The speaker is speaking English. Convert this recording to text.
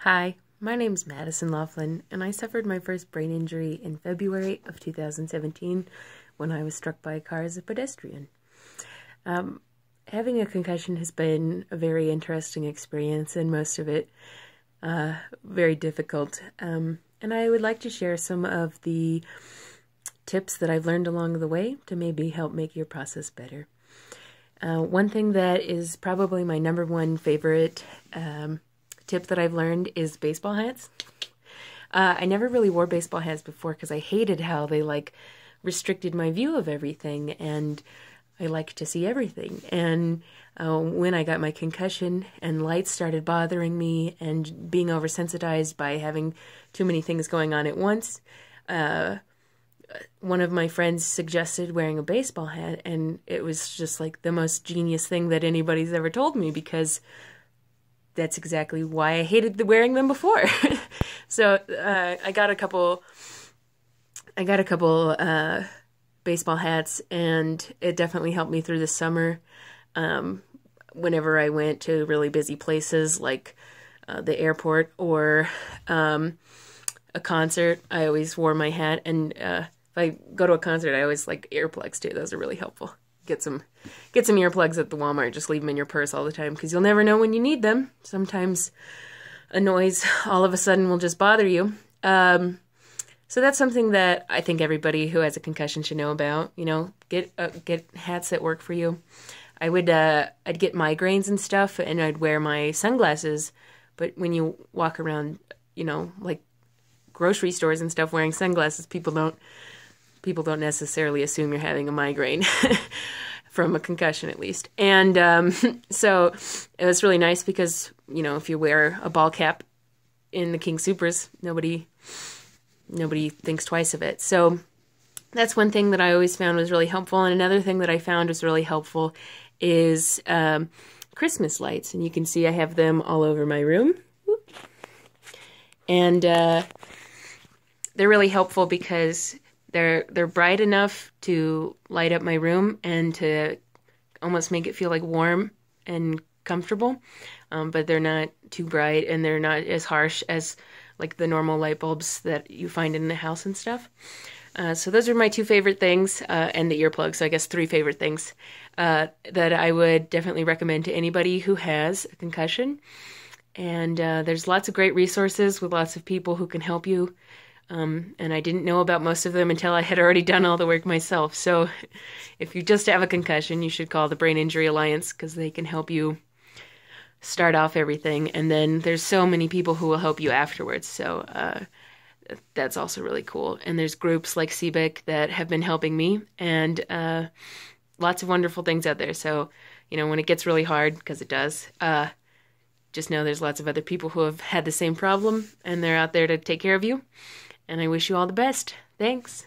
Hi, my name's Madison Laughlin, and I suffered my first brain injury in February of 2017 when I was struck by a car as a pedestrian. Having a concussion has been a very interesting experience, and most of it very difficult. And I would like to share some of the tips that I've learned along the way to maybe help make your process better. One thing that is probably my number one favorite tip that I've learned is baseball hats. I never really wore baseball hats before because I hated how they restricted my view of everything, and I like to see everything. And when I got my concussion and lights started bothering me and being oversensitized by having too many things going on at once, one of my friends suggested wearing a baseball hat, and it was just like the most genius thing that anybody's ever told me, because that's exactly why I hated wearing them before. So I got a couple baseball hats, and it definitely helped me through the summer. Whenever I went to really busy places like the airport or a concert, I always wore my hat. And if I go to a concert, I always like earplugs too. Those are really helpful. Get some earplugs at the Walmart. Just leave them in your purse all the time, because you'll never know when you need them. Sometimes a noise all of a sudden will just bother you. So that's something that I think everybody who has a concussion should know about. You know, get hats that work for you. I'd get migraines and stuff, and I'd wear my sunglasses. But when you walk around, like grocery stores and stuff wearing sunglasses, people don't necessarily assume you're having a migraine from a concussion, at least. And so it was really nice because, if you wear a ball cap in the King Supers, nobody thinks twice of it. So that's one thing that I always found was really helpful. And another thing that I found was really helpful is Christmas lights. And you can see I have them all over my room. And they're really helpful because they're bright enough to light up my room and to almost make it feel like warm and comfortable. But they're not too bright, and they're not as harsh as like the normal light bulbs that you find in the house and stuff. So those are my two favorite things, and the earplugs. So I guess three favorite things that I would definitely recommend to anybody who has a concussion. And there's lots of great resources with lots of people who can help you. And I didn't know about most of them until I had already done all the work myself. So if you just have a concussion, you should call the Brain Injury Alliance, because they can help you start off everything. And then there's so many people who will help you afterwards. So that's also really cool. And there's groups like CBIC that have been helping me, and lots of wonderful things out there. So, when it gets really hard, because it does, just know there's lots of other people who have had the same problem, and they're out there to take care of you. And I wish you all the best. Thanks.